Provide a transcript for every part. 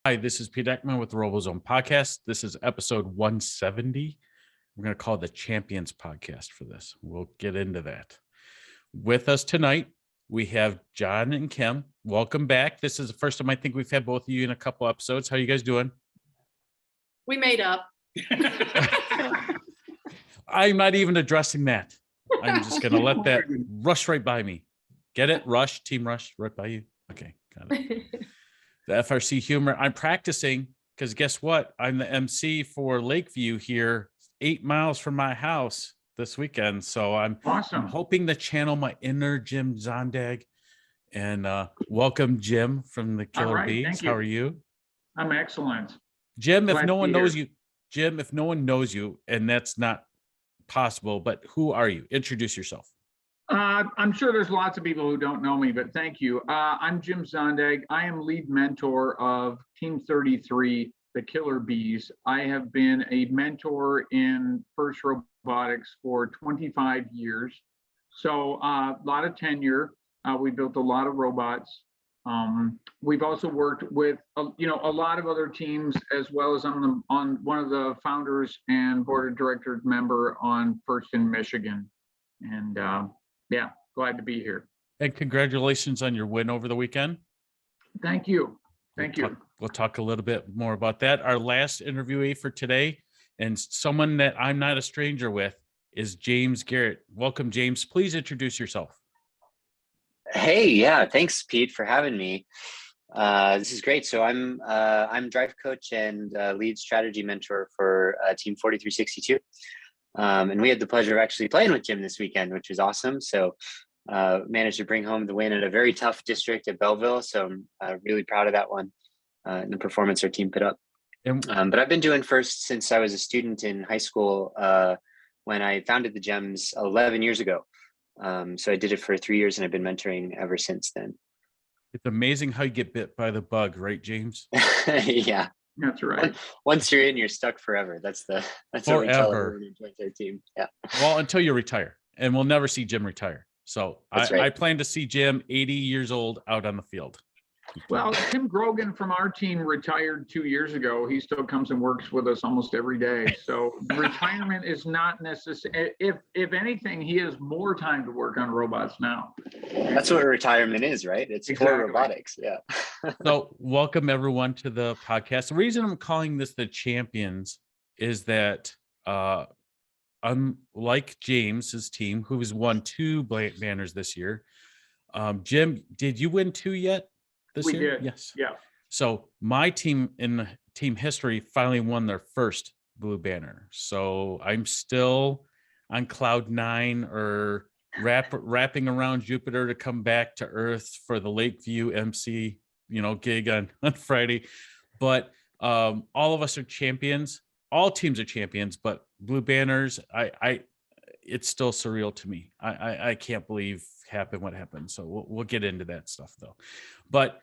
Hi, this is Pete Ekman with the RoboZone podcast. This is episode 170. We're going to call it the Champions podcast for this. We'll get into that. With us tonight, we have John and Kim. Welcome back. This is the first time I think we've had both of you in a couple episodes. How are you guys doing? We made up. I'm not even addressing that. I'm just going to let that rush right by me. Get it? Rush, team rush, right by you. Okay, got it. The FRC humor. I'm practicing because guess what? I'm the MC for Lakeview here, 8 miles from my house this weekend. So I'm hoping to channel my inner Jim Zondag. And welcome, Jim, from the Killer Bees. How are you? I'm excellent. Jim, if no one knows you, and that's not possible, but who are you? Introduce yourself. I'm sure there's lots of people who don't know me, but thank you. I'm Jim Zondag. I am lead mentor of Team 33, the Killer Bees. I have been a mentor in FIRST Robotics for 25 years. So a lot of tenure. We built a lot of robots. We've also worked with a lot of other teams, as well as on one of the founders and board of directors member on FIRST in Michigan. And yeah, glad to be here. And congratulations on your win over the weekend. Thank you. Thank you. We'll talk a little bit more about that. Our last interviewee for today, and someone that I'm not a stranger with, is James Garrett. Welcome, James. Please introduce yourself. Hey, yeah, thanks, Pete, for having me. This is great. So I'm drive coach and lead strategy mentor for Team 4362. And we had the pleasure of actually playing with Jim this weekend, which was awesome. So managed to bring home the win at a very tough district at Belleville. So I'm really proud of that one and the performance our team put up. But I've been doing FIRST since I was a student in high school when I founded the Gems 11 years ago. So I did it for 3 years and I've been mentoring ever since then. It's amazing how you get bit by the bug, right, James? Yeah. That's right. Once you're in, you're stuck forever. That's what we tell everyone who joins our team. Yeah. Well, until you retire, and we'll never see Jim retire. So I plan to see Jim 80 years old out on the field. Well, Tim Grogan from our team retired 2 years ago. He still comes and works with us almost every day. So retirement is not necessary. If anything, he has more time to work on robots now. That's what retirement is, right? It's for robotics. Yeah. So welcome everyone to the podcast. The reason I'm calling this the Champions is that unlike James's team, who has won 2 banners this year, Jim, did you win 2 yet? We did. Yes. Yeah. So my team in team history finally won their first blue banner. So I'm still on cloud 9 or wrapping around Jupiter to come back to Earth for the Lakeview MC, gig on Friday. But all of us are champions. All teams are champions, but blue banners, it's still surreal to me. I can't believe what happened. So we'll get into that stuff though. But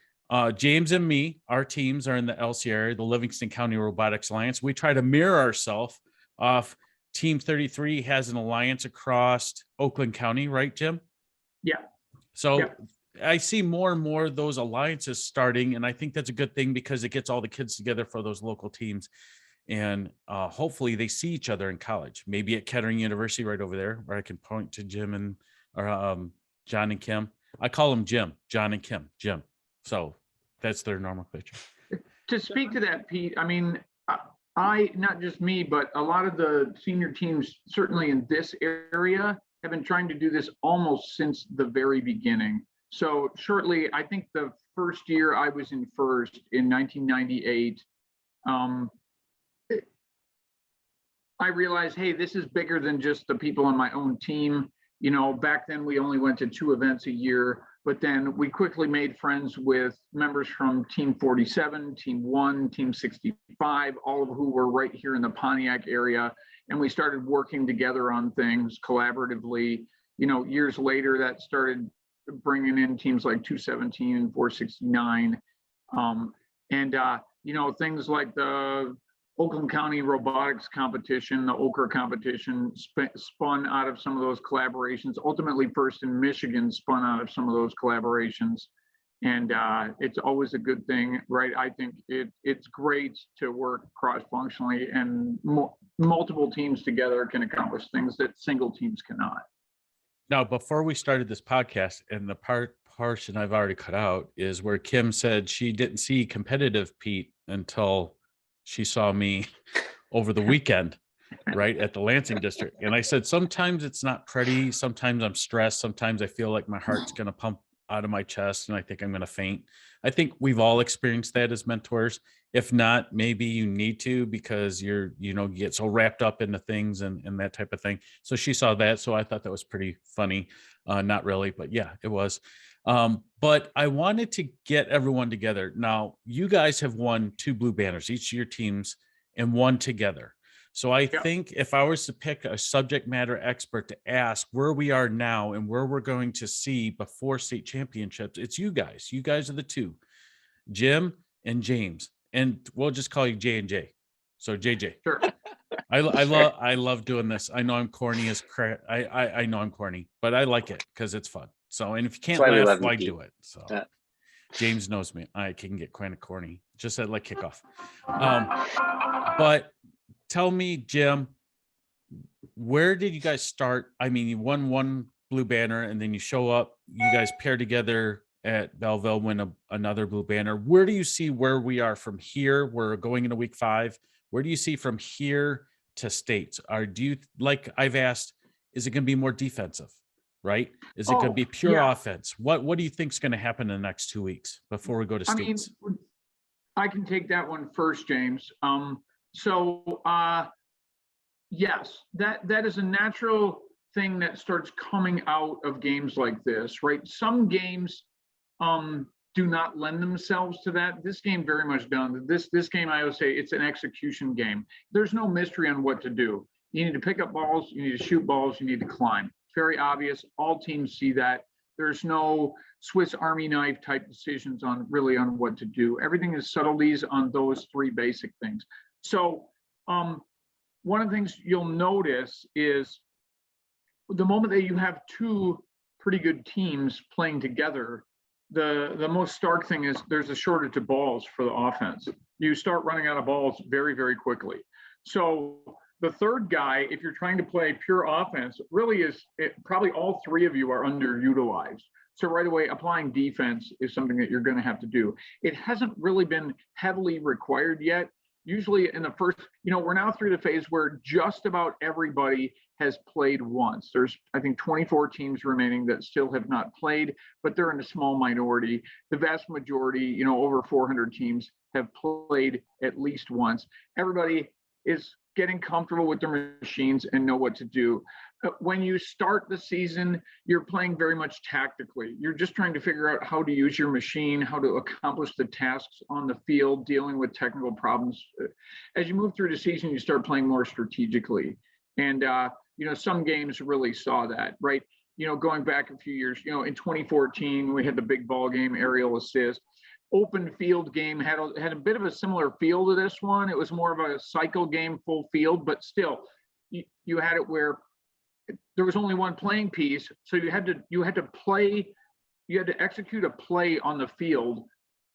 James and me, our teams are in the LC area, the Livingston County Robotics Alliance. We try to mirror ourselves off. Team 33 has an alliance across Oakland County, right, Jim? Yeah. So yeah. I see more and more of those alliances starting, and I think that's a good thing because it gets all the kids together for those local teams. And hopefully they see each other in college, maybe at Kettering University right over there, where I can point to Jim and John and Kim. I call them Jim, John and Kim, Jim. So that's their normal picture. To speak to that, Pete, I mean, I, not just me, but a lot of the senior teams, certainly in this area, have been trying to do this almost since the very beginning. So shortly, I think the first year I was in FIRST in 1998, I realized, hey, this is bigger than just the people on my own team. Back then we only went to 2 events a year, but then we quickly made friends with members from Team 47, Team 1, Team 65, all of who were right here in the Pontiac area. And we started working together on things collaboratively. Years later, that started bringing in teams like 217 and 469. Things like the Oakland County Robotics Competition, the Ochre competition, spun out of some of those collaborations. Ultimately, FIRST in Michigan spun out of some of those collaborations. And it's always a good thing, right? I think it's great to work cross-functionally, and multiple teams together can accomplish things that single teams cannot. Now, before we started this podcast, and the portion I've already cut out is where Kim said she didn't see competitive Pete until she saw me over the weekend, right, at the Lansing district. And I said, sometimes it's not pretty. Sometimes I'm stressed. Sometimes I feel like my heart's going to pump out of my chest and I think I'm going to faint. I think we've all experienced that as mentors. If not, maybe you need to, because you get so wrapped up into things and that type of thing. So she saw that. So I thought that was pretty funny. Not really, but yeah, it was. But I wanted to get everyone together. Now, you guys have won 2 blue banners, each of your teams, and won together. So I think if I was to pick a subject matter expert to ask where we are now and where we're going to see before state championships, it's you guys. You guys are the 2, Jim and James, and we'll just call you J and J. So JJ. Sure. I love doing this. I know I'm corny as crap. I know I'm corny, but I like it because it's fun. So, and if you can't laugh, why do it? So James knows me. I can get kind of corny just at like kickoff. But tell me, Jim, where did you guys start? I mean, you won 1 blue banner and then you show up, you guys pair together at Belleville, win another blue banner. Where do you see where we are from here? We're going into week 5. Where do you see from here to states? Or do you, like I've asked, is it going to be more defensive, right? Is it going to be pure offense? What do you think is going to happen in the next 2 weeks before we go to states? I can take that one first, James. Yes, that is a natural thing that starts coming out of games like this, right? Some games do not lend themselves to that. This game very much does. This game, I would say, it's an execution game. There's no mystery on what to do. You need to pick up balls, you need to shoot balls, you need to climb. Very obvious. All teams see that. There's no Swiss Army knife type decisions on what to do. Everything is subtleties on those 3 basic things. So one of the things you'll notice is the moment that you have 2 pretty good teams playing together, the most stark thing is there's a shortage of balls for the offense. You start running out of balls very, very quickly. So the third guy, if you're trying to play pure offense, really probably all 3 of you are underutilized. So right away, applying defense is something that you're going to have to do. It hasn't really been heavily required yet. Usually in the first, we're now through the phase where just about everybody has played once. There's, I think, 24 teams remaining that still have not played, but they're in a small minority. The vast majority, over 400 teams have played at least once. Everybody is getting comfortable with their machines and know what to do. When you start the season, you're playing very much tactically. You're just trying to figure out how to use your machine, how to accomplish the tasks on the field, dealing with technical problems. As you move through the season, you start playing more strategically. And, some games really saw that, right? Going back a few years, in 2014, we had the big ball game, aerial assist. Open field game had a bit of a similar feel to this one. It was more of a cycle game, full field, but still, you had it where there was only one playing piece, so you had to execute a play on the field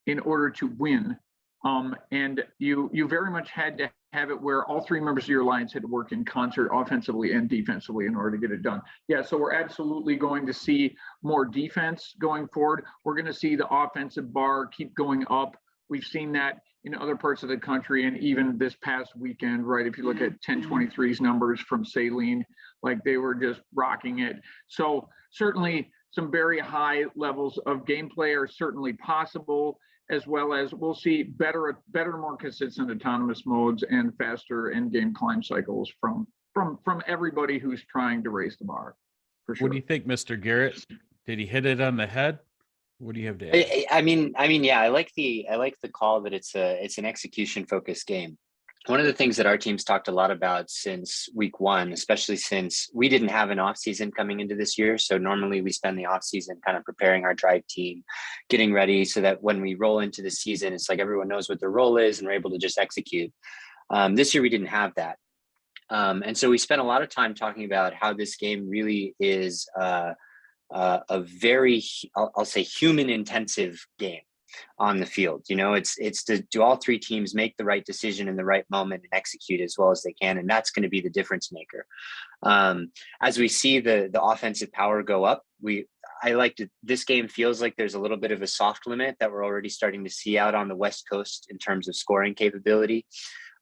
in order to win. And you very much had to have it where all 3 members of your lines had to work in concert offensively and defensively in order to get it done. Yeah, so we're absolutely going to see more defense going forward. We're going to see the offensive bar keep going up. We've seen that in other parts of the country, and even this past weekend, right? If you look at 1023's numbers from Saline, like they were just rocking it. So certainly some very high levels of gameplay are certainly possible, as well as we'll see better, more consistent autonomous modes and faster end game climb cycles from everybody who's trying to raise the bar. For sure. What do you think, Mr. Garrett? Did he hit it on the head? What do you have to add? I mean, yeah, I like the call that it's an execution focused game. One of the things that our team's talked a lot about since week 1, especially since we didn't have an off season coming into this year. So normally we spend the off season kind of preparing our drive team, getting ready so that when we roll into the season, it's like everyone knows what their role is and we're able to just execute. This year we didn't have that. And so we spent a lot of time talking about how this game really is a very, I'll say, human intensive game on the field. You know, it's to do all three teams make the right decision in the right moment and execute as well as they can, and that's going to be the difference maker. As we see the offensive power go up, this game feels like there's a little bit of a soft limit that we're already starting to see out on the West Coast in terms of scoring capability.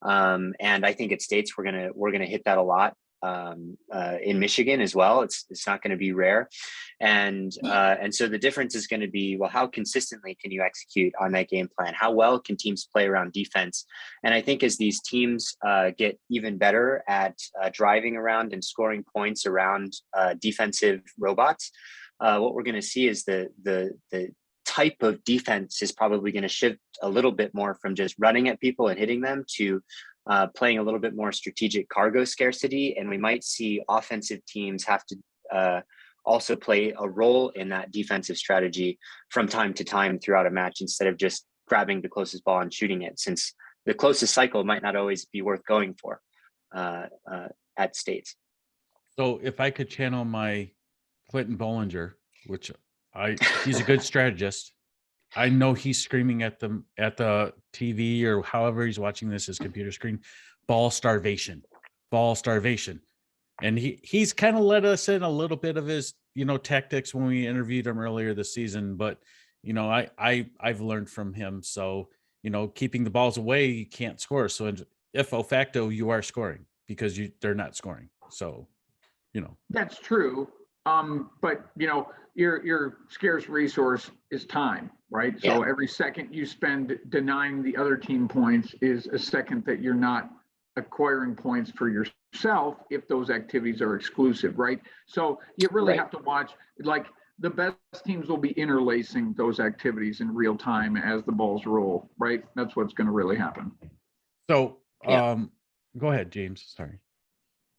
And I think at States we're gonna hit that a lot. In Michigan as well. It's not going to be rare. And so the difference is going to be, well, how consistently can you execute on that game plan? How well can teams play around defense? And I think as these teams get even better at driving around and scoring points around defensive robots, what we're going to see is the type of defense is probably going to shift a little bit more from just running at people and hitting them to playing a little bit more strategic cargo scarcity. And we might see offensive teams have to also play a role in that defensive strategy from time to time throughout a match, instead of just grabbing the closest ball and shooting it, since the closest cycle might not always be worth going for at States. So if I could channel my Clinton Bollinger, which he's a good strategist. I know he's screaming at the TV or however he's watching this, his computer screen, ball starvation. And he's kind of let us in a little bit of his, tactics when we interviewed him earlier this season. But, I've learned from him. So, keeping the balls away, you can't score. So if facto, you are scoring because they're not scoring. So, That's true. But your scarce resource is time, right? So every second you spend denying the other team points is a second that you're not acquiring points for yourself if those activities are exclusive, right? So you really have to watch, like, the best teams will be interlacing those activities in real time as the balls roll, right? That's what's going to really happen. So go ahead, James. Sorry.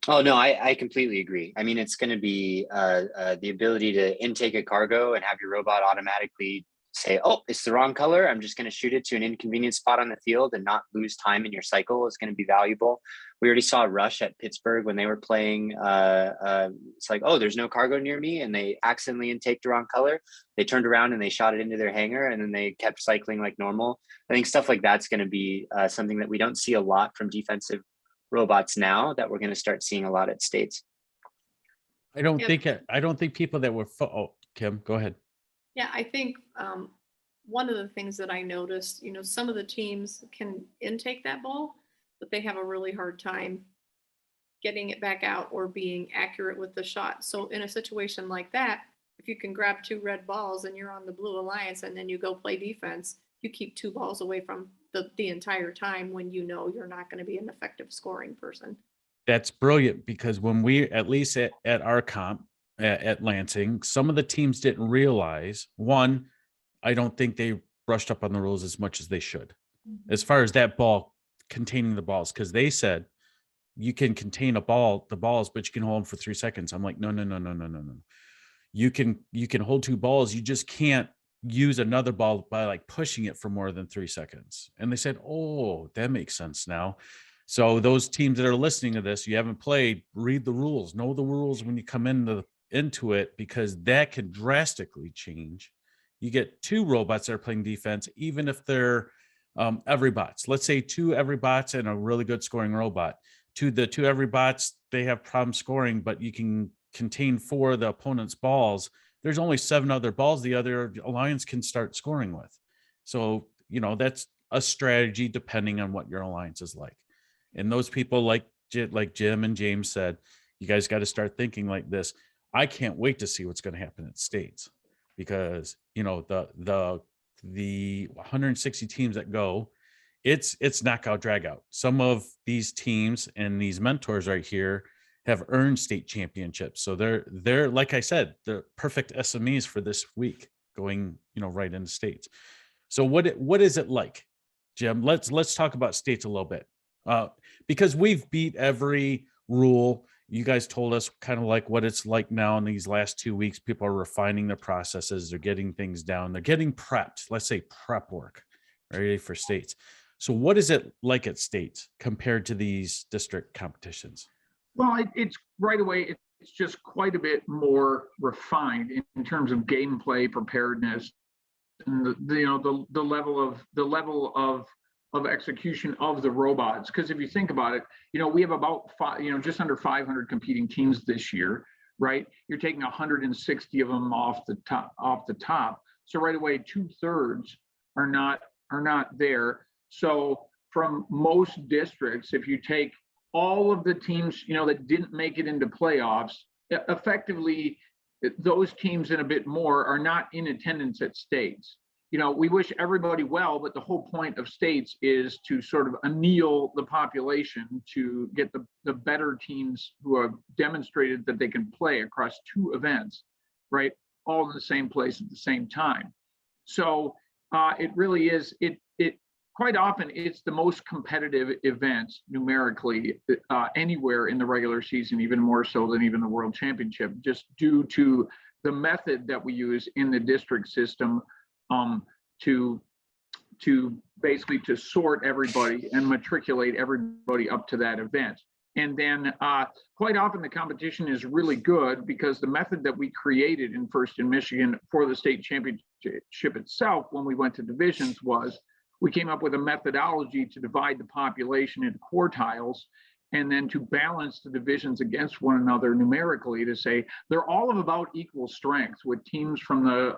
Oh, no, I completely agree. I mean, it's going to be the ability to intake a cargo and have your robot automatically say, oh, it's the wrong color. I'm just going to shoot it to an inconvenient spot on the field and not lose time in your cycle is going to be valuable. We already saw Rush at Pittsburgh when they were playing. It's like, oh, there's no cargo near me. And they accidentally intaked the wrong color. They turned around and they shot it into their hangar, and then they kept cycling like normal. I think stuff like that's going to be something that we don't see a lot from defensive robots now, that we're going to start seeing a lot at States. I don't think people that were Kim, go ahead. Yeah, I think one of the things that I noticed, some of the teams can intake that ball, but they have a really hard time getting it back out or being accurate with the shot. So in a situation like that, if you can grab 2 red balls and you're on the Blue Alliance and then you go play defense, you keep 2 balls away from the entire time when you're not going to be an effective scoring person. That's brilliant, because when we, at least at our comp at Lansing, some of the teams didn't realize, one, I don't think they brushed up on the rules as much as they should, as far as that ball containing the balls, because they said you can contain the balls, but you can hold them for 3 seconds. I'm like, no. You can hold 2 balls. You just can't use another ball by like pushing it for more than 3 seconds. And they said, oh, that makes sense now. So those teams that are listening to this, you haven't played, read the rules, know the rules when you come into it, because that can drastically change. You get 2 robots that are playing defense, even if they're every bots. Let's say 2 every bots and a really good scoring robot. The 2 every bots, they have problem scoring, but you can contain 4 of the opponent's balls. There's only 7 other balls the other alliance can start scoring with. So, that's a strategy depending on what your alliance is like. And those people like Jim and James said, you guys got to start thinking like this. I can't wait to see what's going to happen at States, because, the 160 teams that go, it's knockout drag out. Some of these teams and these mentors right here have earned state championships. So they're like I said, the perfect SMEs for this week, going, right into States. So what is it like, Jim? Let's talk about States a little bit, because we've beat every rule. You guys told us kind of like what it's like now in these last 2 weeks. People are refining their processes. They're getting things down. They're getting prepped. Let's say prep work, ready for States. So what is it like at States compared to these district competitions? Well, it's right away, it's just quite a bit more refined in terms of gameplay preparedness and the level of execution of the robots. Because if you think about it, we have about just under 500 competing teams this year, right? You're taking 160 of them off the top. So right away, 2/3 are not there. So from most districts, if you take all of the teams, that didn't make it into playoffs, effectively, those teams and a bit more are not in attendance at states. We wish everybody well, but the whole point of states is to sort of anneal the population to get the better teams who have demonstrated that they can play across 2 events, right? All in the same place at the same time. So it really is, it quite often it's the most competitive event numerically anywhere in the regular season, even more so than even the World Championship, just due to the method that we use in the district system to basically to sort everybody and matriculate everybody up to that event. And then quite often the competition is really good because the method that we created in Michigan for the state championship itself, when we went to divisions, was we came up with a methodology to divide the population into quartiles and then to balance the divisions against one another numerically to say they're all of about equal strength, with teams from the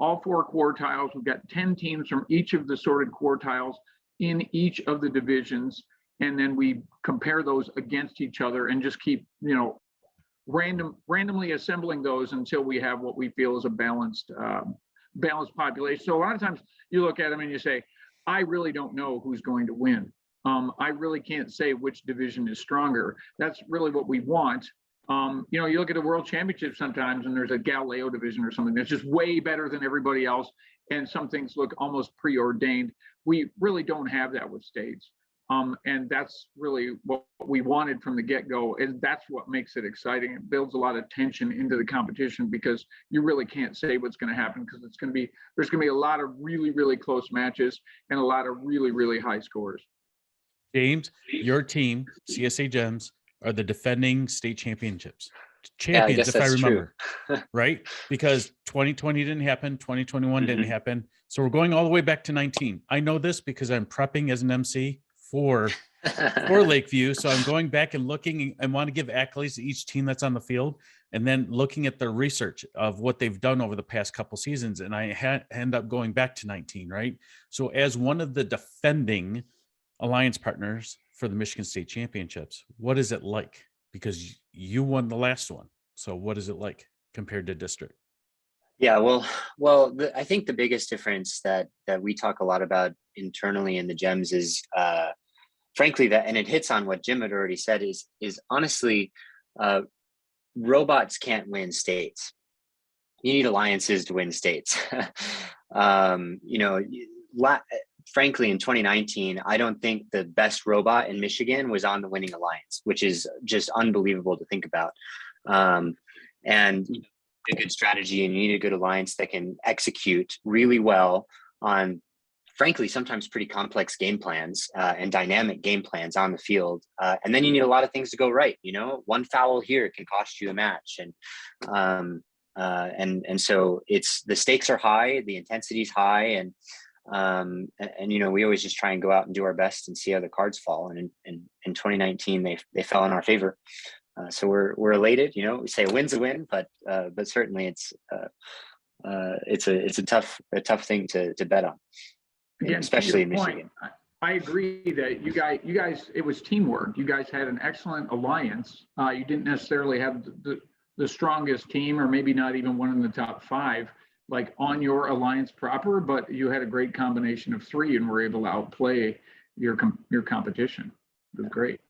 all 4 quartiles. We've got 10 teams from each of the sorted quartiles in each of the divisions. And then we compare those against each other and just keep, randomly assembling those until we have what we feel is a balanced population. So a lot of times you look at them and you say, I really don't know who's going to win. I really can't say which division is stronger. That's really what we want. You look at the World Championship sometimes and there's a Galileo division or something that's just way better than everybody else, and some things look almost preordained. We really don't have that with states. And that's really what we wanted from the get-go, and that's what makes it exciting. It builds a lot of tension into the competition because you really can't say what's going to happen, because there's going to be a lot of really, really close matches and a lot of really, really high scores. James, your team, CSA Gems, are the defending state champions, Yeah, I guess if I that's remember, right? Because 2020 didn't happen, 2021 didn't happen. So we're going all the way back to 19. I know this because I'm prepping as an MC for Lakeview. So I'm going back and looking and want to give accolades to each team that's on the field, and then looking at their research of what they've done over the past couple seasons. And I end up going back to 19, right? So as one of the defending alliance partners for the Michigan State Championships, what is it like? Because you won the last one. So what is it like compared to district? Yeah, I think the biggest difference that we talk a lot about internally in the Gems is, frankly, that, and it hits on what Jim had already said, is honestly, robots can't win states. You need alliances to win states. Frankly, in 2019, I don't think the best robot in Michigan was on the winning alliance, which is just unbelievable to think about. And a good strategy, and you need a good alliance that can execute really well on, frankly, sometimes pretty complex game plans and dynamic game plans on the field. And then you need a lot of things to go right. One foul here can cost you a match, and so the stakes are high, the intensity is high, and we always just try and go out and do our best and see how the cards fall. And in 2019, they fell in our favor. So we're elated. We say a win's a win, but certainly it's a tough thing to bet on. Again, especially in Michigan. I agree that you guys, it was teamwork. You guys had an excellent alliance. You didn't necessarily have the strongest team, or maybe not even one in the top 5, like on your alliance proper, but you had a great combination of 3 and were able to outplay your competition. It was great.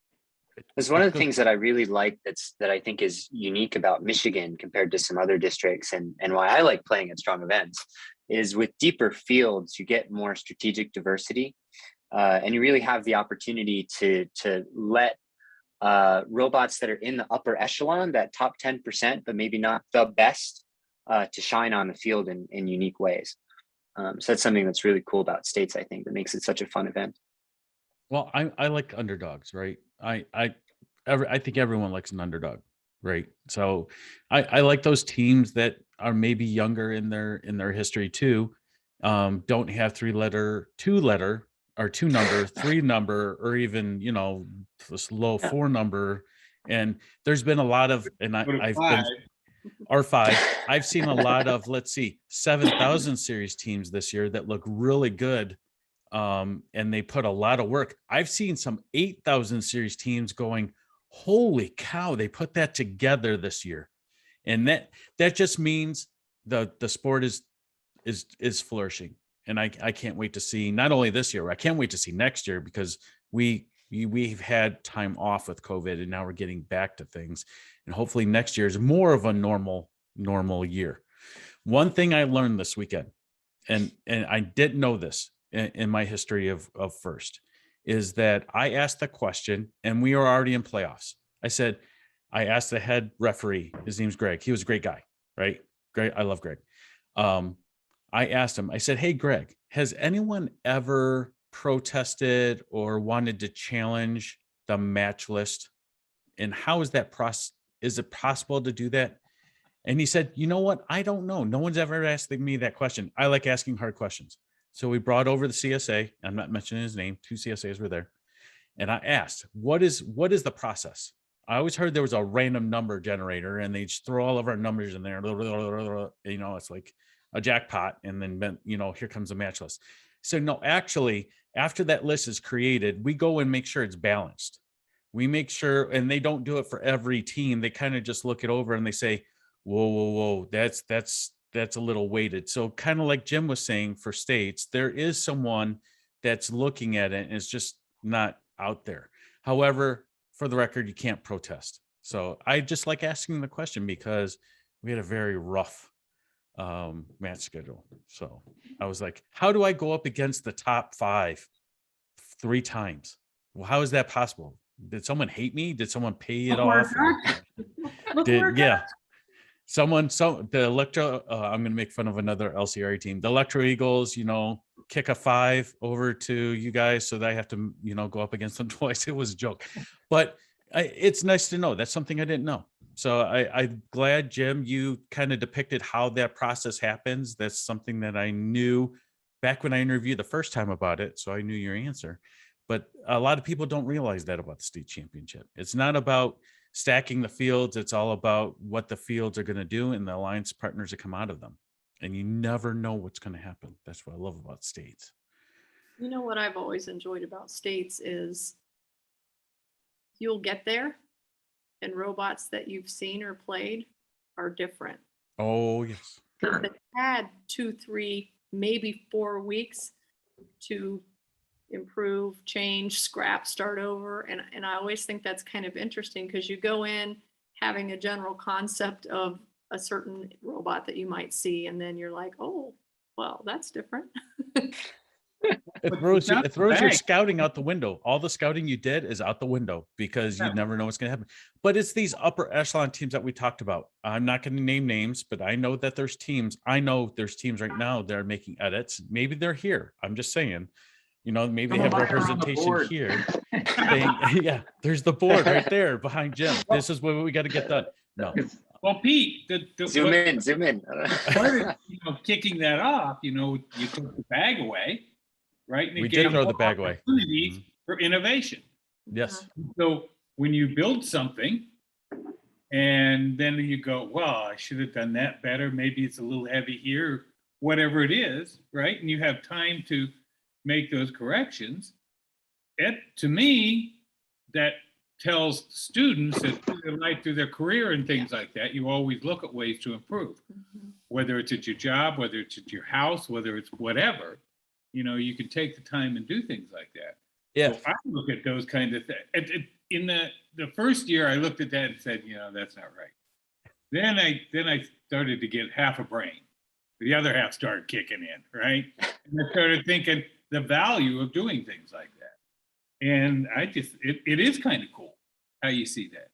It's one of the things that I really like that I think is unique about Michigan compared to some other districts, and why I like playing at strong events, is with deeper fields, you get more strategic diversity, and you really have the opportunity to let robots that are in the upper echelon, that top 10%, but maybe not the best, to shine on the field in unique ways. So that's something that's really cool about states, I think, that makes it such a fun event. Well, I like underdogs, right? I think everyone likes an underdog, Right. So I like those teams that are maybe younger in their history too. Don't have two letter or two number, three number, or even, this low Yeah. four number. And there's been a lot of, and Go to I've five. been R5. I've seen a lot of, let's see, 7,000 series teams this year that look really good. And they put a lot of work. I've seen some 8,000 series teams going, holy cow, they put that together this year. And that just means the sport is flourishing. And I can't wait to see, not only this year, I can't wait to see next year, because we've had time off with COVID, and now we're getting back to things. And hopefully next year is more of a normal year. One thing I learned this weekend, and I didn't know this in my history of first, is that I asked the question, and we are already in playoffs. I asked the head referee, his name's Greg. He was a great guy, right? Great. I love Greg. I asked him, I said, hey, Greg, has anyone ever protested or wanted to challenge the match list? And how is that process? Is it possible to do that? And he said, you know what? I don't know. No one's ever asked me that question. I like asking hard questions. So we brought over the CSA. I'm not mentioning his name. 2 CSAs were there. And I asked, what is the process? I always heard there was a random number generator, and they just throw all of our numbers in there. It's like a jackpot. And then, here comes the match list. So no, actually, after that list is created, we go and make sure it's balanced. We make sure, and they don't do it for every team. They kind of just look it over and they say, whoa, that's a little weighted. So kind of like Jim was saying, for states, there is someone that's looking at it, and it's just not out there. However, for the record, you can't protest. So I just like asking the question, because we had a very rough match schedule. So I was like, how do I go up against the top 5 3 times? Well, how is that possible? Did someone hate me? Did someone pay it off? The Electro, I'm going to make fun of another LCRA team. The Electro Eagles, kick a 5 over to you guys, so that I have to, go up against them twice. It was a joke, but it's nice to know. That's something I didn't know. So I'm glad, Jim, you kind of depicted how that process happens. That's something that I knew back when I interviewed the first time about it. So I knew your answer, but a lot of people don't realize that about the state championship. It's not about stacking the fields. It's all about what the fields are going to do and the alliance partners that come out of them. And you never know what's going to happen. That's what I love about states. You know what I've always enjoyed about states is you'll get there, and robots that you've seen or played are different. Oh, yes. If they had 2, 3, maybe 4 weeks to improve, change, scrap, start over. And I always think that's kind of interesting, because you go in having a general concept of a certain robot that you might see, and then you're like, oh, well, that's different. It throws your scouting out the window. All the scouting you did is out the window, because you never know what's going to happen. But it's these upper echelon teams that we talked about. I'm not going to name names, but I know that there's teams. I know there's teams right now that are making edits. Maybe they're here. I'm just saying, maybe they have representation here. Yeah, there's the board right there behind Jim. This is what we got to get done. No. Well, Pete, zoom in. Part of, kicking that off, you took the bag away, right? And We did throw the bag away. Opportunities for innovation. Yes. So when you build something, and then you go, well, I should have done that better. Maybe it's a little heavy here, whatever it is, right? And you have time to make those corrections. To me, that tells students that through their career and things like that, you always look at ways to improve, whether it's at your job, whether it's at your house, whether it's whatever, you can take the time and do things like that. Yeah. So I look at those kinds of things. In the first year, I looked at that and said, that's not right. Then I started to get half a brain. The other half started kicking in, right? And I started thinking the value of doing things like that. And it is kind of cool how you see that.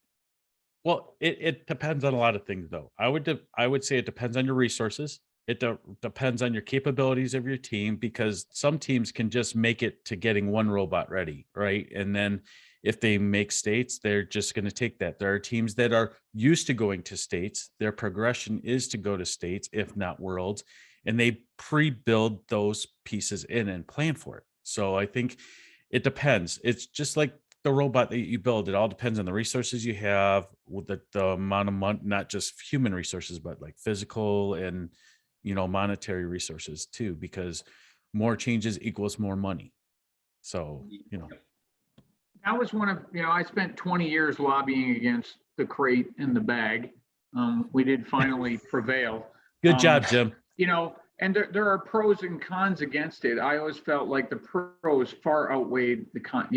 Well, it depends on a lot of things, though. I would say it depends on your resources. It depends on your capabilities of your team, because some teams can just make it to getting one robot ready, right? And then if they make states, they're just going to take that. There are teams that are used to going to states. Their progression is to go to states, if not worlds, and they pre-build those pieces in and plan for it. So I think it depends. It's just like the robot that you build. It all depends on the resources you have, with the amount of money, not just human resources, but like physical and, monetary resources too, because more changes equals more money. So, That was one of, I spent 20 years lobbying against the crate and the bag. We did finally prevail. Good job, Jim. And there are pros and cons against it. I always felt like the pros far outweighed the con,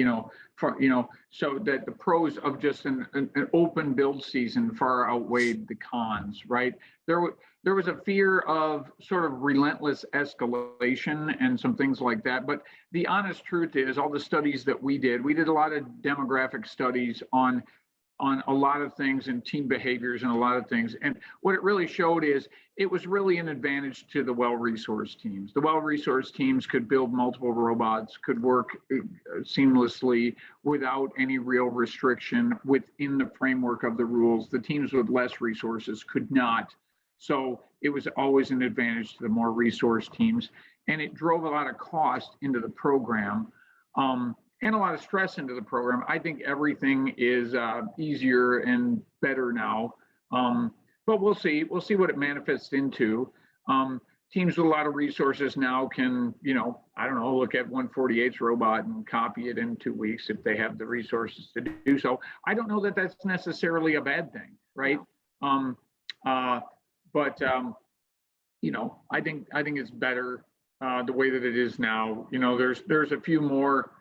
so that the pros of just an open build season far outweighed the cons, right? There was a fear of sort of relentless escalation and some things like that. But the honest truth is, all the studies that we did a lot of demographic studies on a lot of things and team behaviors and a lot of things. And what it really showed is it was really an advantage to the well-resourced teams. The well-resourced teams could build multiple robots, could work seamlessly without any real restriction within the framework of the rules. The teams with less resources could not. So it was always an advantage to the more resourced teams. And it drove a lot of cost into the program. And a lot of stress into the program. I think everything is easier and better now, but we'll see. We'll see what it manifests into. Teams with a lot of resources now can, look at 148's robot and copy it in 2 weeks if they have the resources to do so. I don't know that that's necessarily a bad thing, right? But I think it's better the way that it is now. There's a few more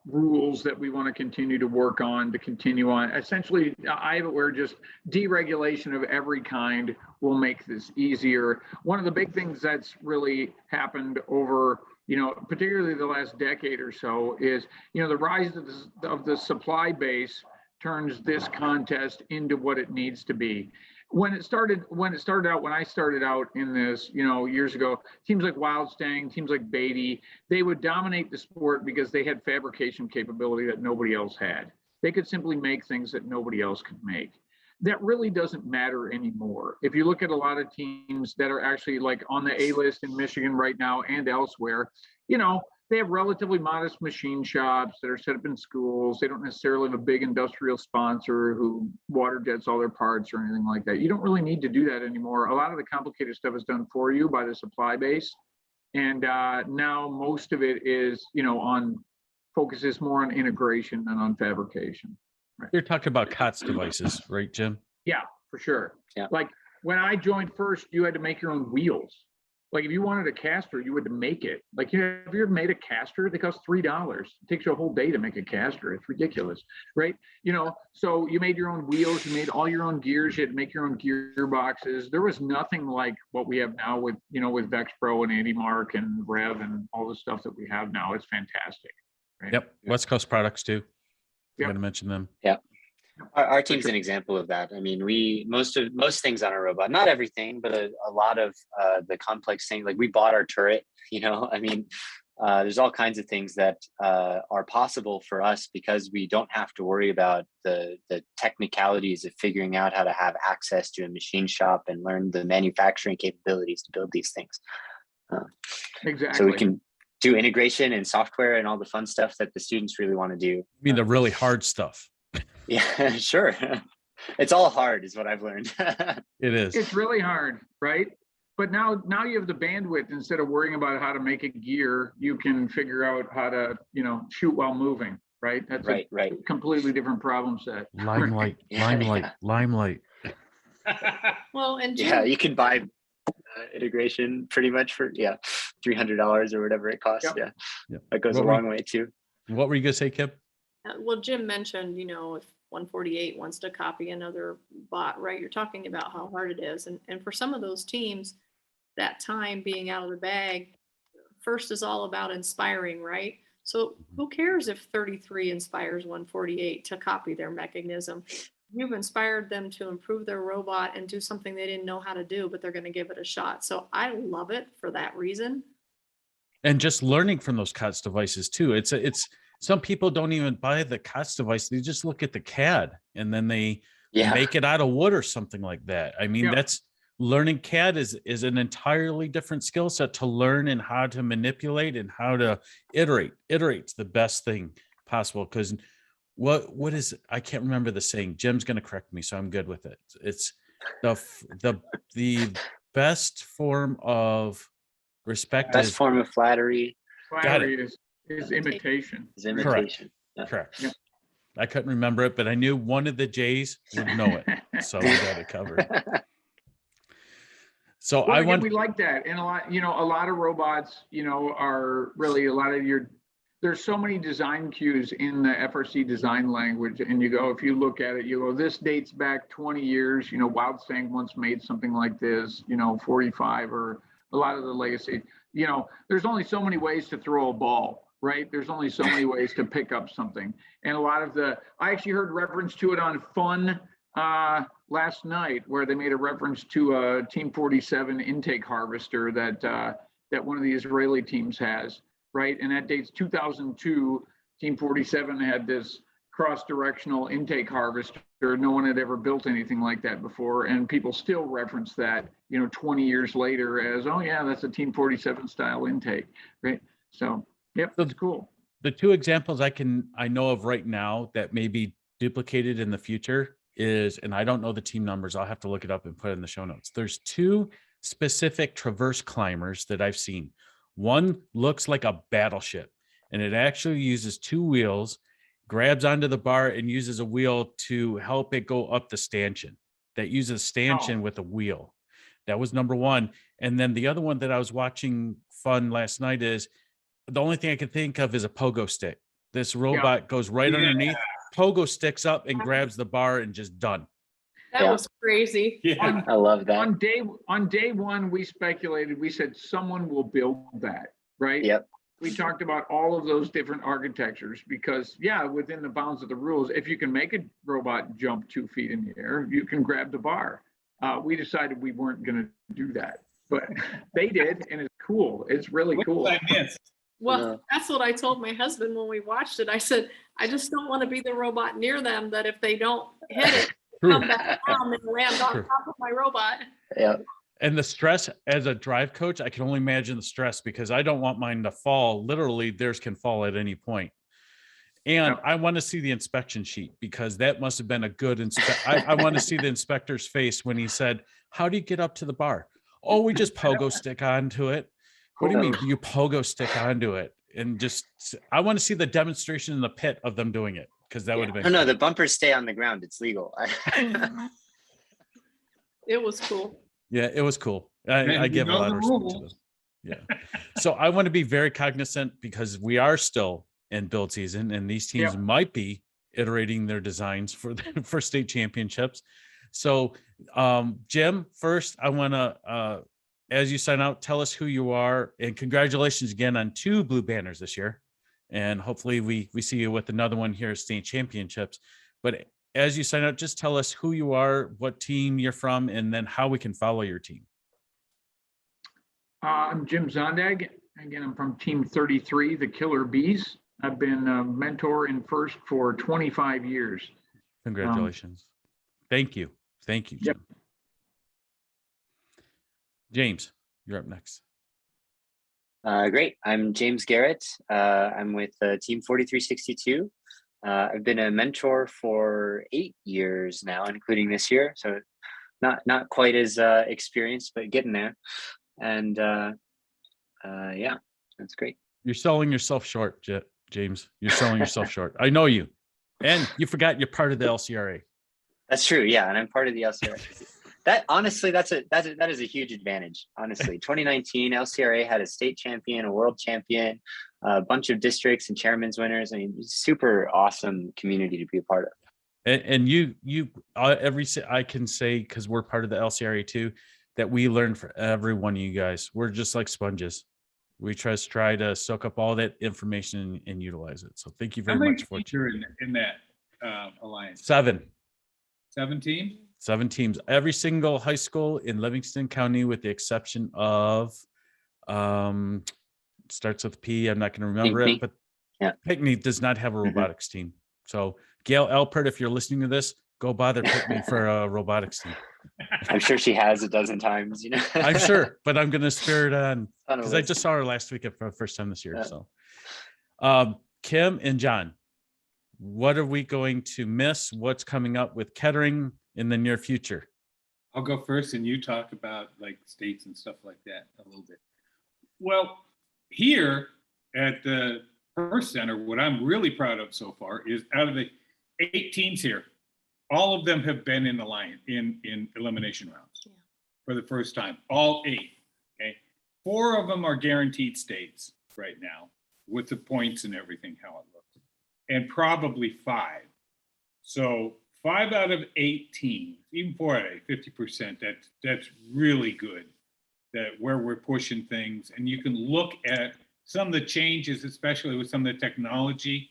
rules that we want to continue to work on, to continue on. Essentially, I have it where just deregulation of every kind will make this easier. One of the big things that's really happened over, particularly the last decade or so is, the rise of the supply base turns this contest into what it needs to be. When I started out in this, years ago, teams like Wildstang, teams like Beatty, they would dominate the sport because they had fabrication capability that nobody else had. They could simply make things that nobody else could make. That really doesn't matter anymore. If you look at a lot of teams that are actually like on the A list in Michigan right now and elsewhere, they have relatively modest machine shops that are set up in schools. They don't necessarily have a big industrial sponsor who water jets all their parts or anything like that. You don't really need to do that anymore. A lot of the complicated stuff is done for you by the supply base. And now most of it is, focuses more on integration than on fabrication. Right. You're talking about COTS devices, right, Jim? Yeah, for sure. Yeah. Like when I joined first, you had to make your own wheels. Like if you wanted a caster, you had to make it. Like, have you ever made a caster? They cost $3. It takes you a whole day to make a caster. It's ridiculous, right? So you made your own wheels, you made all your own gears, you had to make your own gearboxes. There was nothing like what we have now with, with Vexpro and Andy Mark and Rev and all the stuff that we have now. It's fantastic. Right? Yep. West Coast products too. Yep. I'm going to mention them. Yeah. Our team's an example of that. I mean, most things on our robot, not everything, but a lot of the complex things, like we bought our turret, there's all kinds of things that are possible for us because we don't have to worry about the technicalities of figuring out how to have access to a machine shop and learn the manufacturing capabilities to build these things. Exactly. So we can do integration and software and all the fun stuff that the students really want to do. I mean, the really hard stuff. Yeah, sure. It's all hard is what I've learned. It is. It's really hard, right? But now you have the bandwidth. Instead of worrying about how to make a gear, you can figure out how to, shoot while moving, right? That's right. a completely different problem set. Limelight. Well, and Yeah, you can buy integration pretty much for $300 or whatever it costs. Yep. Yeah, that goes a long way too. What were you gonna say, Kip? Well, Jim mentioned, if 148 wants to copy another bot, right? You're talking about how hard it is. And for some of those teams, that time being out of the bag, first is all about inspiring, right? So who cares if 33 inspires 148 to copy their mechanism? You've inspired them to improve their robot and do something they didn't know how to do, but they're going to give it a shot. So I love it for that reason. And just learning from those COTS devices too. some people don't even buy the COTS device. They just look at the CAD and then they Yeah. make it out of wood or something like that. I mean, Yeah. that's learning CAD is an entirely different skill set to learn and how to manipulate and how to iterate. Iterate's the best thing possible, because what is, I can't remember the saying. Jim's going to correct me, so I'm good with it. It's the best form of respect Best is form of flattery Flattery is imitation. is imitation. correct. Yeah. I couldn't remember it, but I knew one of the J's would know it, so we got it covered. So Well, I again, want we like that. And a lot of robots, are really a lot of there's so many design cues in the FRC design language. And if you look at it, this dates back 20 years, Wildstang once made something like this, 45, or a lot of the legacy, there's only so many ways to throw a ball, right? There's only so many ways to pick up something. And a lot of I actually heard reference to it on Fun last night, where they made a reference to a Team 47 intake harvester that one of the Israeli teams has, right? And that dates 2002. Team 47 had this cross-directional intake harvester. No one had ever built anything like that before, and people still reference that, 20 years later as, oh yeah, that's a Team 47 style intake, right? So, yep, that's cool. the two examples I know of right now that may be duplicated in the future is, and I don't know the team numbers, I'll have to look it up and put it in the show notes. There's two specific traverse climbers that I've seen. One looks like a battleship, and it actually uses two wheels, grabs onto the bar and uses a wheel to help it go up the stanchion. That uses stanchion with a wheel. That was number one. And then the other one that I was watching Fun last night is, the only thing I could think of is a pogo stick. This robot goes right underneath, pogo sticks up and grabs the bar and just done. That was crazy. Yeah. I love that. On day one, we speculated, we said someone will build that, right? Yep. We talked about all of those different architectures because, within the bounds of the rules, if you can make a robot jump 2 feet in the air, you can grab the bar. We decided we weren't going to do that, but they did, and it's cool. It's really cool. What did I miss? Well, that's what I told my husband when we watched it. I said, I just don't want to be the robot near them that if they don't hit it, come back down and land on top of my robot. Yeah. And the stress as a drive coach, I can only imagine the stress, because I don't want mine to fall. Literally, theirs can fall at any point. And I want to see the inspection sheet, because that must have been a good I want to see the inspector's face when he said, how do you get up to the bar? Oh, we just pogo stick onto it. What do you mean you pogo stick onto it? And I want to see the demonstration in the pit of them doing it, because that would have been No, the bumpers stay on the ground. It's legal. It was cool. Yeah, it was cool. I give a lot of respect to them. Yeah. So I want to be very cognizant, because we are still in build season, and these teams might be iterating their designs for state championships. So Jim, first I want to, as you sign out, tell us who you are, and congratulations again on 2 blue banners this year. And hopefully we see you with another one here at state championships. But as you sign out, just tell us who you are, what team you're from, and then how we can follow your team. I'm Jim Zondag. Again, I'm from Team 33, the Killer Bees. I've been a mentor in FIRST for 25 years. Congratulations. Thank you. Thank you, Jim. Yep. James, you're up next. Great. I'm James Garrett. I'm with Team 4362. I've been a mentor for 8 years now, including this year. So not quite as experienced, but getting there. And yeah, that's great. You're selling yourself short, James. You're selling yourself short. I know you. And you forgot you're part of the LCRA. That's true. Yeah. And I'm part of the LCRA. That honestly, that is a huge advantage. Honestly, 2019 LCRA had a state champion, a world champion, a bunch of districts and chairman's winners. I mean, super awesome community to be a part of. And I can say, because we're part of the LCRA too, that we learn from every one of you guys. We're just like sponges. We try to soak up all that information and utilize it. So thank you very much for in that alliance. 7. 7 teams. 7 teams. Every single high school in Livingston County, with the exception of starts with P. I'm not going to remember it, but Pickney does not have a robotics team. So Gail Alpert, if you're listening to this, go bother Pickney for a robotics team. I'm sure she has a dozen times, you know. I'm sure, but I'm going to spare it on On a because I list. just saw her last week for the first time this year. Yeah. So, Kim and John, what are we going to miss? What's coming up with Kettering in the near future? I'll go first and you talk about like states and stuff like that a little bit. Well, here at the Perth Center, what I'm really proud of so far is out of the 8 teams here, all of them have been in in elimination rounds for the first time. All 8. Okay, 4 of them are guaranteed states right now with the points and everything how it looks, and probably 5. So 5 out of 8 teams, even 4 out of 8, 50%. That's really good. That where we're pushing things, and you can look at some of the changes, especially with some of the technology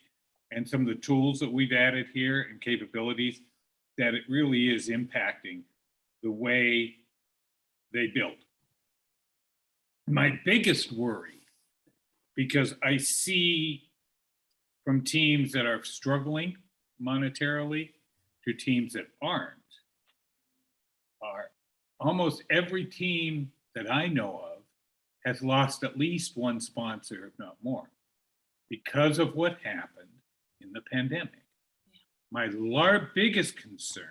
and some of the tools that we've added here and capabilities, that it really is impacting the way they build. My biggest worry, because I see from teams that are struggling monetarily to teams that aren't, are almost every team that I know of has lost at least one sponsor, if not more, because of what happened in the pandemic. My biggest concern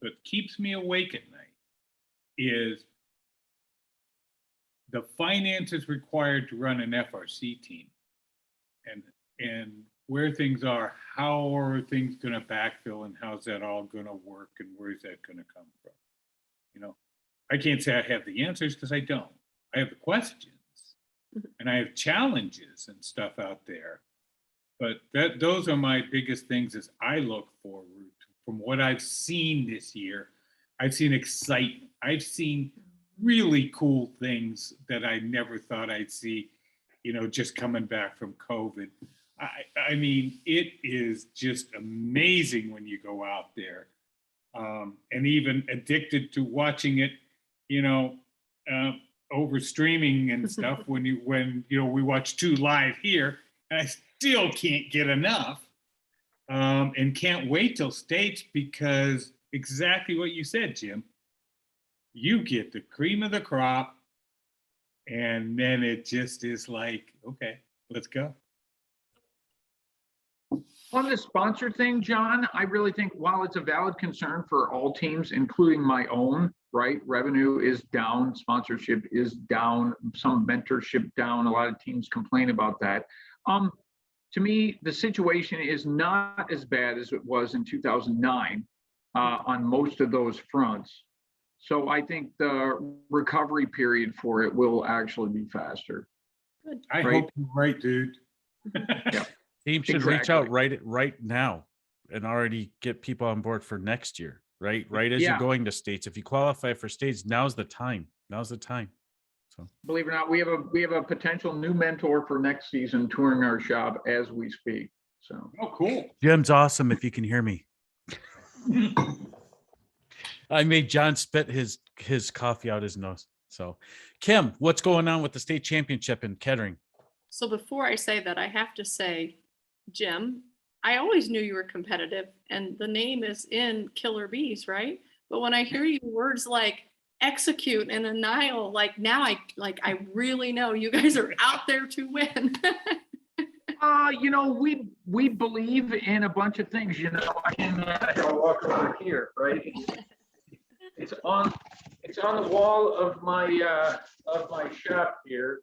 that keeps me awake at night is the finances required to run an FRC team, and where things are, how are things going to backfill, and how's that all going to work, and where's that going to come from? You know, I can't say I have the answers because I don't. I have the questions and I have challenges and stuff out there, but those are my biggest things as I look forward to. From what I've seen this year, I've seen excitement. I've seen really cool things that I never thought I'd see, you know, just coming back from COVID. I mean, it is just amazing when you go out there, and even addicted to watching it, you know, over streaming and stuff. when you know, we watch 2 live here, and I still can't get enough, and can't wait till states, because exactly what you said, Jim. You get the cream of the crop, and then it just is like, okay, let's go. On the sponsor thing, John, I really think while it's a valid concern for all teams, including my own, right? Revenue is down, sponsorship is down, some mentorship down. A lot of teams complain about that. To me, the situation is not as bad as it was in 2009 on most of those fronts. So I think the recovery period for it will actually be faster. Good. I Right. hope you're right, dude. Yeah. Team should reach Exactly. out right now and already get people on board for next year, right? Right as Yeah. you're going to states. If you qualify for states, now's the time. Now's the time. So Believe it or not, we have a potential new mentor for next season touring our shop as we speak. So Oh, cool. Jim's awesome if you can hear me. I made John spit his coffee out his nose. So Kim, what's going on with the state championship in Kettering? So before I say that, I have to say, Jim, I always knew you were competitive, and the name is in Killer Bees, right? But when I hear you words like execute and annihilate, like now I really know you guys are out there to win. you know, we believe in a bunch of things, you know. I gotta walk over here, right? It's on the wall of my shop here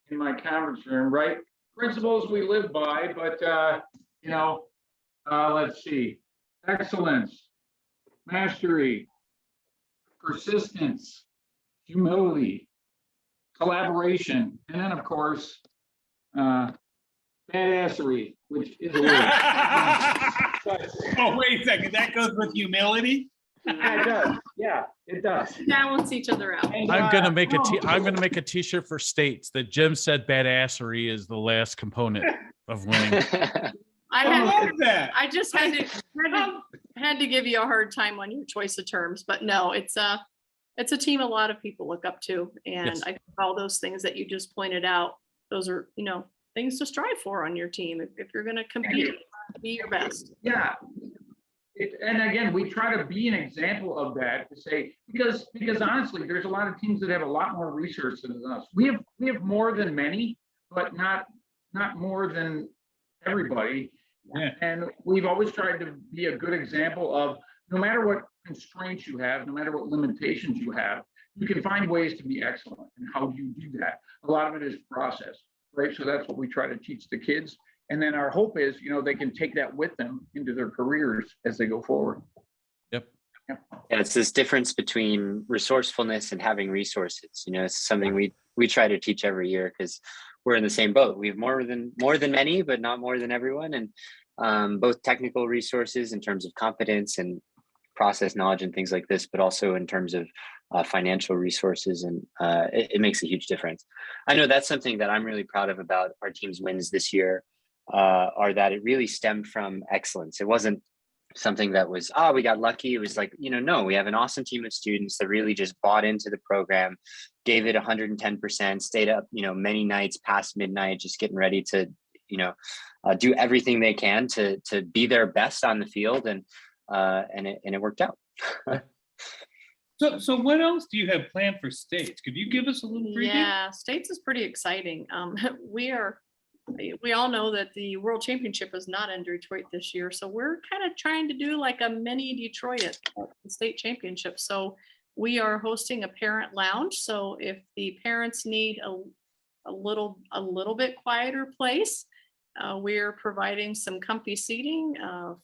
in my conference room, right? Principles we live by, but you know, let's see. Excellence, mastery, persistence, humility, collaboration, and then of course, badassery, which is a word. Oh, wait a second. That goes with humility? Yeah, it does. Yeah, it does. Balance each other out. And, I'm gonna make no, I'm gonna make a t-shirt for states that Jim said badassery is the last component of winning. I I had, love that. I just had to give you a hard time on your choice of terms, but no, it's a team a lot of people look up to, and Yes. I think all those things that you just pointed out, those are, you know, things to strive for on your team. If you're going to compete, be your best. Yeah. And again, we try to be an example of that to say, because honestly, there's a lot of teams that have a lot more resources than us. We have more than many, but not more than everybody. Yeah. And we've always tried to be a good example of, no matter what constraints you have, no matter what limitations you have, you can find ways to be excellent. And how do you do that? A lot of it is process, right? So that's what we try to teach the kids. And then our hope is, they can take that with them into their careers as they go forward. Yep. Yeah, it's this difference between resourcefulness and having resources. It's something we try to teach every year, because we're in the same boat. We have more than many, but not more than everyone. And both technical resources in terms of competence and process knowledge and things like this, but also in terms of financial resources. And it makes a huge difference. I know that's something that I'm really proud of about our team's wins this year, are that it really stemmed from excellence. It wasn't something that was, we got lucky. It was like, no, we have an awesome team of students that really just bought into the program, gave it 110%, stayed up, many nights past midnight, just getting ready to, do everything they can to be their best on the field. And it worked out. So what else do you have planned for states? Could you give us a little preview? Yeah, states is pretty exciting. We all know that the World Championship is not in Detroit this year, so we're kind of trying to do like a mini Detroit at the state championship. So we are hosting a parent lounge. So if the parents need a little bit quieter place, we're providing some comfy seating,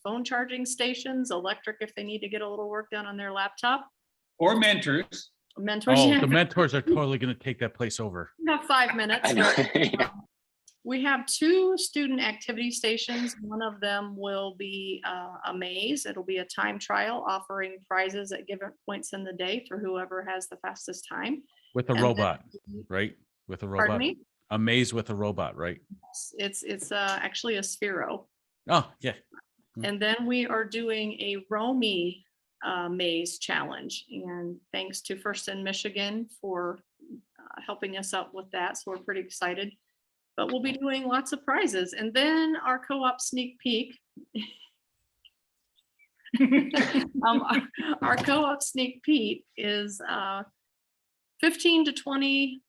phone charging stations, electric if they need to get a little work done on their laptop. Or mentors. Mentors. Oh, Yeah. the mentors are totally going to take that place over. We have 5 minutes. I know. But, we have 2 student activity stations. One of them will be a maze. It'll be a time trial offering prizes at given points in the day for whoever has the fastest time. With a And robot, then- right? With a Pardon robot. me? A maze with a robot, right? It's actually a Sphero. Oh, yeah. And then we are doing a Romy maze challenge. And thanks to First in Michigan for helping us out with that. So we're pretty excited. But we'll be doing lots of prizes. And then our co-op sneak peek. Our co-op sneak peek is 15 to 20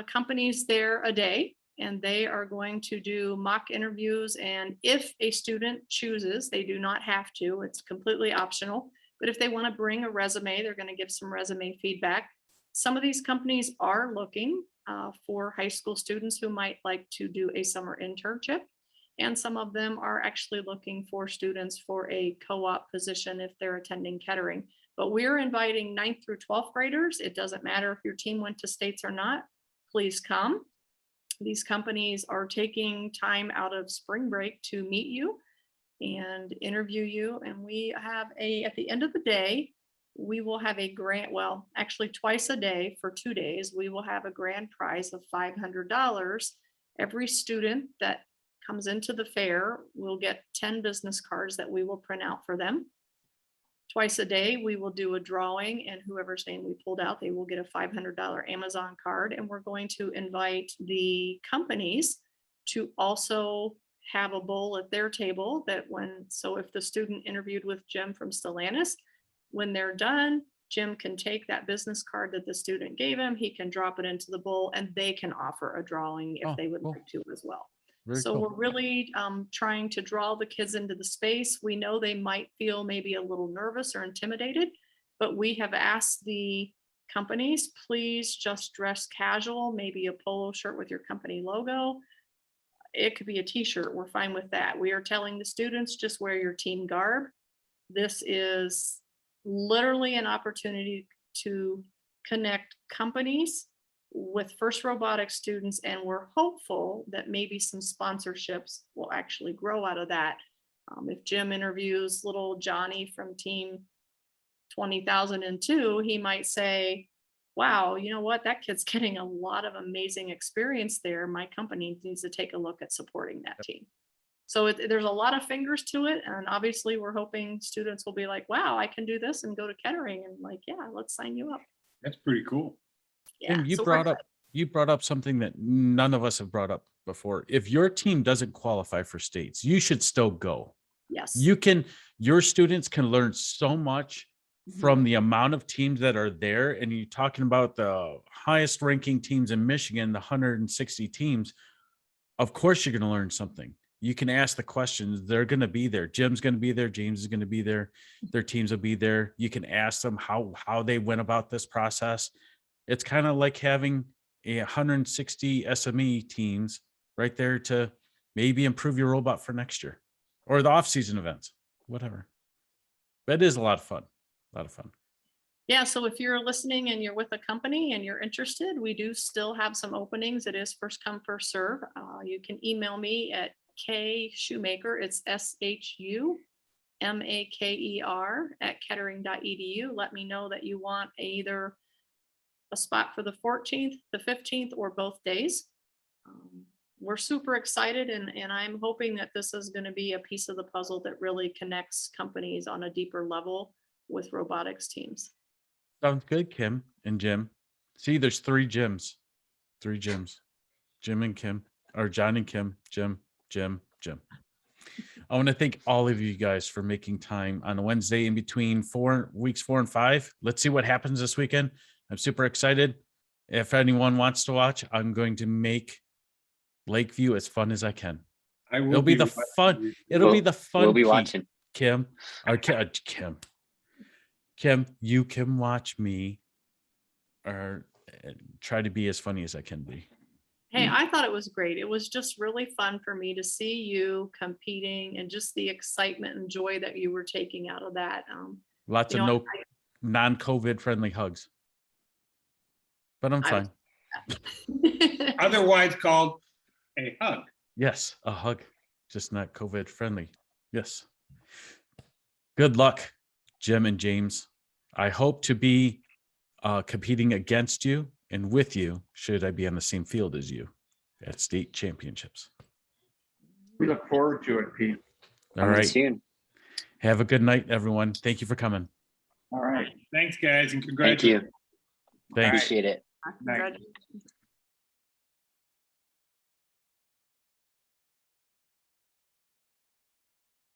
companies there a day. And they are going to do mock interviews. And if a student chooses, they do not have to, it's completely optional. But if they want to bring a resume, they're going to give some resume feedback. Some of these companies are looking for high school students who might like to do a summer internship. And some of them are actually looking for students for a co-op position if they're attending Kettering. But we're inviting 9th through 12th graders. It doesn't matter if your team went to states or not, please come. These companies are taking time out of spring break to meet you and interview you. And we have at the end of the day, we will have a grant, well, actually twice a day for 2 days, we will have a grand prize of $500. Every student that comes into the fair will get 10 business cards that we will print out for them. Twice a day, we will do a drawing, and whoever's name we pulled out, they will get a $500 Amazon card. And we're going to invite the companies to also have a bowl at their table so if the student interviewed with Jim from Stellantis, when they're done, Jim can take that business card that the student gave him, he can drop it into the bowl, and they can offer a drawing if they would like to as well. Very So cool. we're really trying to draw the kids into the space. We know they might feel maybe a little nervous or intimidated, but we have asked the companies, please just dress casual, maybe a polo shirt with your company logo. It could be a t-shirt, we're fine with that. We are telling the students, just wear your team garb. This is literally an opportunity to connect companies with FIRST Robotics students, and we're hopeful that maybe some sponsorships will actually grow out of that. If Jim interviews little Johnny from team 20,002, he might say, wow, you know what, that kid's getting a lot of amazing experience there. My company needs to take a look at supporting that team. So there's a lot of fingers to it. And obviously we're hoping students will be like, wow, I can do this and go to Kettering, and like, yeah, let's sign you up. That's pretty cool. Yeah, Jim, you so we're brought up something that none of us have brought up before. If your team doesn't qualify for states, you should still go. Yes. Your students can learn so much Mhm. from the amount of teams that are there. And you're talking about the highest ranking teams in Michigan, the 160 teams. Of course, you're going to learn something. You can ask the questions. They're going to be there. Jim's going to be there. James is going to be there. Their teams will be there. You can ask them how they went about this process. It's kind of like having 160 SME teams right there to maybe improve your robot for next year or the off-season events, whatever. But it is a lot of fun. A lot of fun. Yeah, so if you're listening and you're with a company and you're interested, we do still have some openings. It is first come, first serve. You can email me at Shumaker. It's SHUMAKER at kettering.edu. Let me know that you want either a spot for the 14th, the 15th, or both days. We're super excited, and I'm hoping that this is going to be a piece of the puzzle that really connects companies on a deeper level with robotics teams. Sounds good, Kim and Jim. See, there's 3 Jims. 3 Jims. Jim and Kim, or John and Kim, Jim. I want to thank all of you guys for making time on a Wednesday in between weeks 4 and 5. Let's see what happens this weekend. I'm super excited. If anyone wants to watch, I'm going to make Lakeview as fun as I can. It'll be the fun. It'll be the fun. We'll be Pete, watching. Kim, or Kim, you can watch me or try to be as funny as I can be. Hey, I thought it was great. It was just really fun for me to see you competing and just the excitement and joy that you were taking out of that. Lots of non-COVID friendly hugs. But I'm fine. Otherwise called a hug. Yes, a hug, just not COVID friendly. Yes. Good luck, Jim and James. I hope to be competing against you and with you, should I be on the same field as you at state championships. We look forward to it, Pete. All right. Soon. Have a good night, everyone. Thank you for coming. All right. Thanks, guys, and Thank congratulations. you. Thanks. Appreciate it. Congratulations.